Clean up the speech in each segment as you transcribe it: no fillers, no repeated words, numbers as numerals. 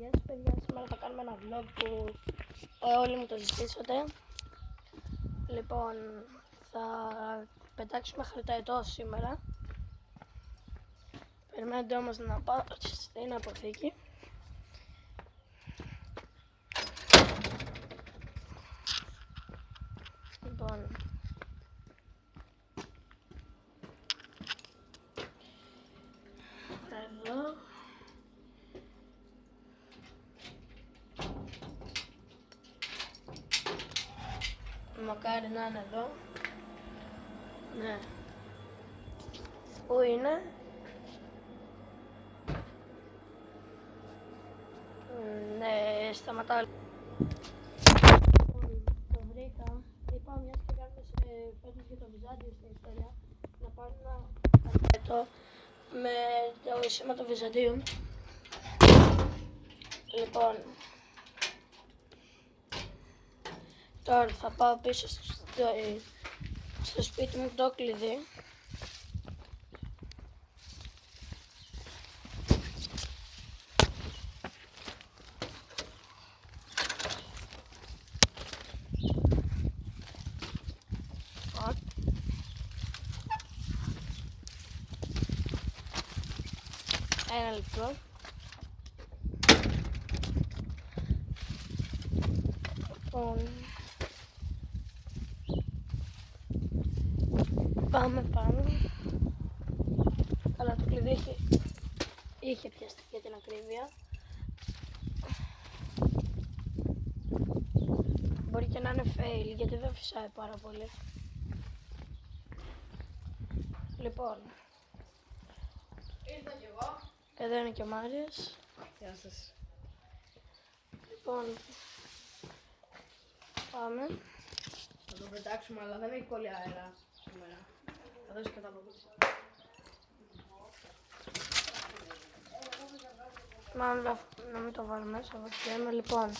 Γεια σας παιδιά, σήμερα θα κάνουμε ένα vlog που όλοι μου το ζητήσατε. Λοιπόν, θα πετάξουμε χαρταετό σήμερα. Περιμένετε όμως να πάω στην αποθήκη. Λοιπόν, εδώ. Μακάρι να είναι εδώ. Ναι. Πού είναι? Ναι, σταματάω. Το βρήκα. Είπα μιας και κάνουμε φέτος για το Βυζάντιο στην ιστορία να πάρω ένα χαρταετό με το σήμα του Βυζαντίου. Λοιπόν, τώρα θα πάω πίσω στο σπίτι μου το κλειδί. Ένα λεπτό. Λοιπόν, πάμε πάνω. Αλλά το κλειδί είχε πιαστεί για την ακρίβεια. Μπορεί και να είναι fail γιατί δεν φυσάει πάρα πολύ. Λοιπόν, ήρθα κι εγώ. εδώ είναι και ο Μάριος. Γεια σας. Λοιπόν, πάμε. Θα το πετάξουμε, αλλά δεν έχει πολύ αέρα σήμερα. Θα δώσει κατά από πίσω. Μάλλον να μην το βάλω μέσα, βασιλέμε. Λοιπόν,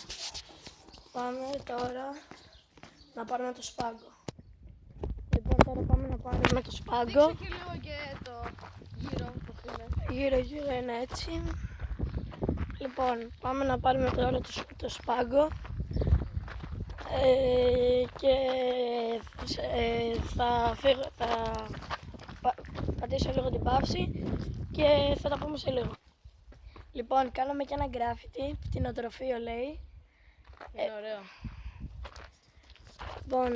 πάμε τώρα να πάρουμε το σπάγκο. Λοιπόν, τώρα πάμε να πάρουμε το σπάγκο. Δείξε και λίγο και το γύρο που είναι. Γύρω είναι έτσι. Λοιπόν, πάμε να πάρουμε τώρα το σπάγκο. Και θα πατήσω λίγο την παύση και θα τα πούμε σε λίγο. Λοιπόν, κάναμε και ένα γκράφιτι, κτηνοτροφείο λέει. Είναι ωραίο. Λοιπόν,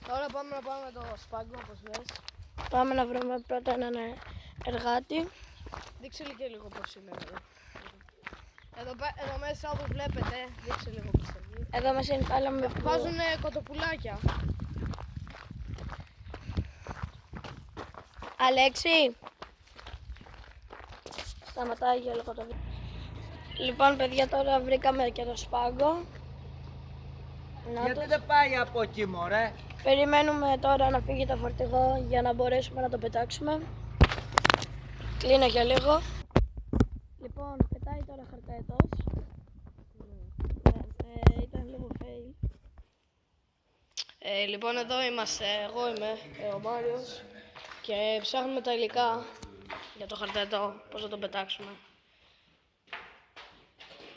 Τώρα πάμε να πάρουμε το σπάγκο, όπως λες. πάμε να βρούμε πρώτα έναν εργάτη. Δείξε και λίγο πώς είναι εδώ. Εδώ μέσα όπως βλέπετε, δείξε λίγο πώς είναι. Εδώ μέσα είναι πάλα με Βάζουν κοτοπουλάκια. Αλέξη! Σταματάει για λίγο το βίντεο. Λοιπόν παιδιά, τώρα βρήκαμε και το σπάγκο. Γιατί δεν πάει από εκεί, μωρέ? Περιμένουμε τώρα να φύγει το φορτηγό για να μπορέσουμε να το πετάξουμε. Κλείνω για λίγο. Λοιπόν, πετάει τώρα χαρταετός. Ήταν λίγο fail. Λοιπόν, εδώ είμαστε. Εγώ είμαι ο Μάριος και ψάχνουμε τα υλικά για το χαρταετό, πώς θα το πετάξουμε.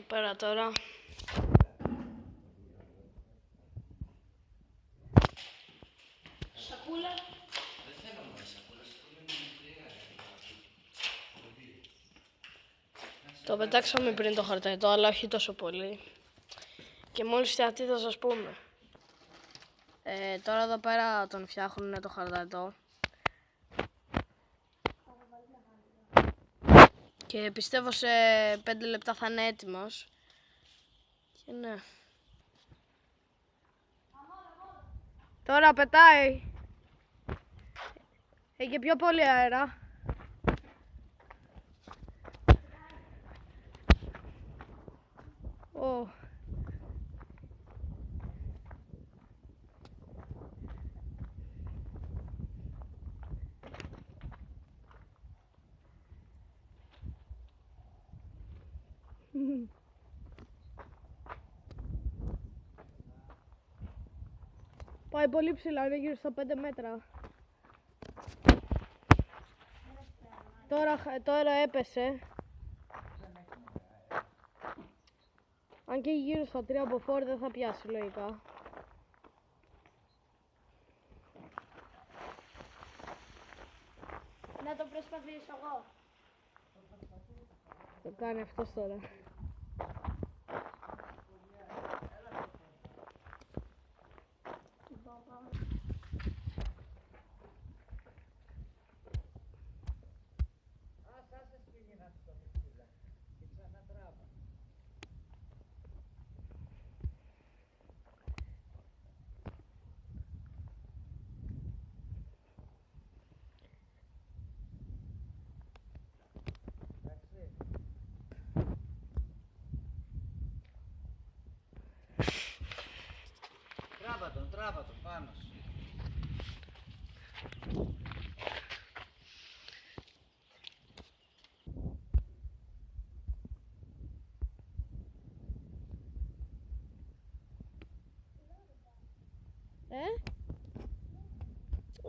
Πέρα τώρα. Σακούλα. Το πετάξαμε πριν το χαρταετό, αλλά όχι τόσο πολύ. Και μόλις φτιαχτεί θα σας πούμε. Τώρα εδώ πέρα τον φτιάχνουν το χαρταετό. Και πιστεύω σε 5 λεπτά θα είναι έτοιμος. Και ναι. Τώρα πετάει. Έχει και πιο πολύ αέρα. Oh. Πάει πολύ ψηλά, είναι γύρω στα 5 μέτρα. Τώρα έπεσε. Αν και γύρω στα 3 από φόρ δεν θα πιάσει λογικά. Να το προσπαθήσω εγώ. Το κάνει αυτός τώρα. Τράβα τον πάνω σου.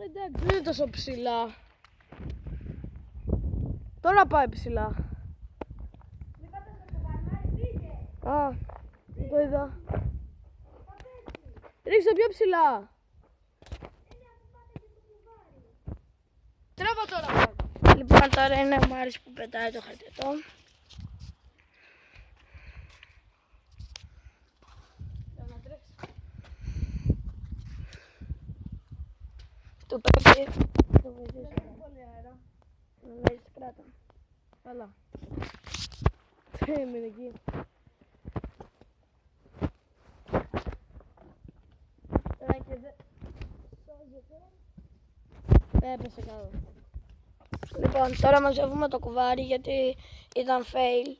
Εντάξει, δεν είναι τόσο ψηλά. Τώρα πάει ψηλά. Α, δεν το είδα. Ρίξτε πιο ψηλά. Τράβα τώρα. Λοιπόν, τώρα είναι ο Μάρης που πετάει το χαρτετό. Του πρέπει να το βοηθήσω. Νομίζεις κράτα. Καλά. Τι έμεινε εκεί. Τώρα και δεν... Έπεσε κάτω. Λοιπόν, τώρα μαζεύουμε το κουβάρι γιατί ήταν fail.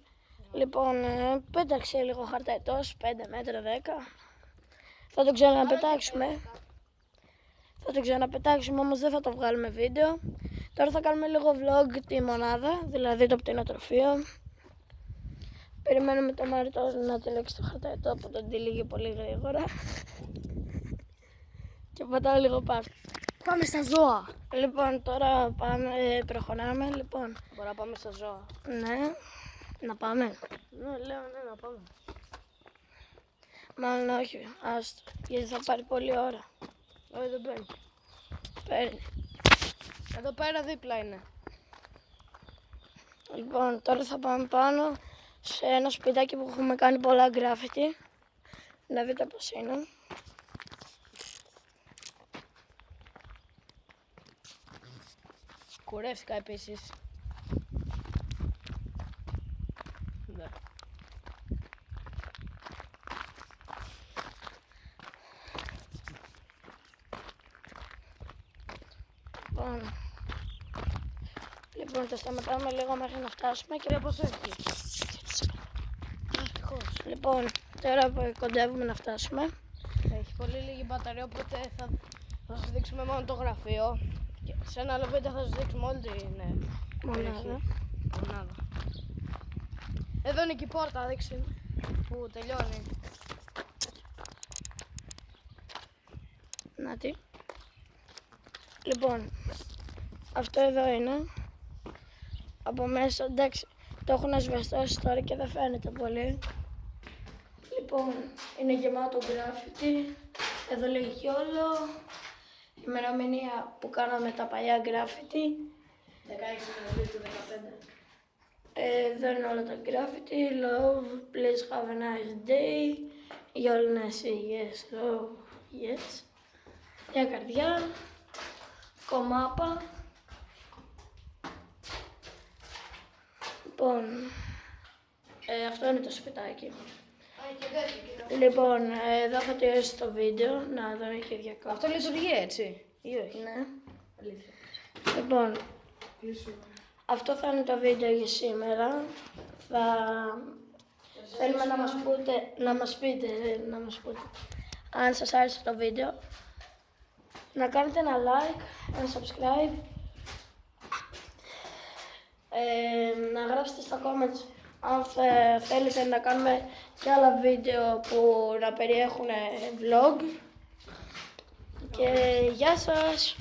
Λοιπόν, πέταξε λίγο χαρταετός, 5 μέτρα, 10. Θα το ξαναπετάξουμε. Θα το ξαναπετάξουμε, όμως δεν θα το βγάλουμε βίντεο. Τώρα θα κάνουμε λίγο vlog τη μονάδα, δηλαδή το πτηνοτροφείο. Περιμένουμε το Μάρι τώρα να τυλίξει το χαρταετό που τον τυλίγει πολύ γρήγορα. Και πατάω λίγο πάνω. Πάμε στα ζώα. Λοιπόν, τώρα πάμε, προχωράμε, λοιπόν. Μπορώ να πάμε στα ζώα. Ναι, να πάμε. Ναι, λέω ναι, να πάμε. Μάλλον όχι, άστο, γιατί θα πάρει πολλή ώρα. Όχι, δεν παίρνει. Παίρνει. Εδώ πέρα δίπλα είναι. Λοιπόν, τώρα θα πάμε πάνω σε ένα σπιτάκι που έχουμε κάνει πολλά γκράφιτι. Να δείτε πώς είναι. Κουρεύτηκα επίσης. Ναι. Λοιπόν, το σταματάμε λίγο μέχρι να φτάσουμε και πώς έχει. Λοιπόν, τώρα που κοντεύουμε να φτάσουμε. Έχει πολύ λίγη μπαταρία, οπότε θα σας δείξουμε μόνο το γραφείο. Και σε ένα άλλο βίντεο θα σας δείξουμε όλη την Μονάδα. μονάδα. Εδώ είναι και η πόρτα, δείξε που τελειώνει. Να τι. Λοιπόν, αυτό εδώ είναι. Από μέσα, εντάξει, το έχουν ασβεστώσει τώρα και δεν φαίνεται πολύ. Λοιπόν, είναι γεμάτο γκράφιτι. Εδώ λέγει όλο. Η ημερομηνία που κάναμε τα παλιά γκράφιτι. 16 του 15. Εδώ είναι όλα τα γκράφιτι. Love, please have a nice day. You all say yes, love, yes. Μια καρδιά. Κομμάπα. Λοιπόν, αυτό είναι το σπιτάκι. Λοιπόν, εδώ θα τελειώσει το βίντεο. Να, εδώ είναι και διακόπτω. Αυτό λειτουργεί έτσι, ή όχι? Ναι. Αλήθεια. Λοιπόν, αυτό θα είναι το βίντεο για σήμερα. Θέλουμε να μας πείτε αν σας άρεσε το βίντεο. Να κάνετε ένα like, ένα subscribe. Να γράψετε στα comments αν θέλετε να κάνουμε και άλλα βίντεο που να περιέχουν vlog. Και γεια σας!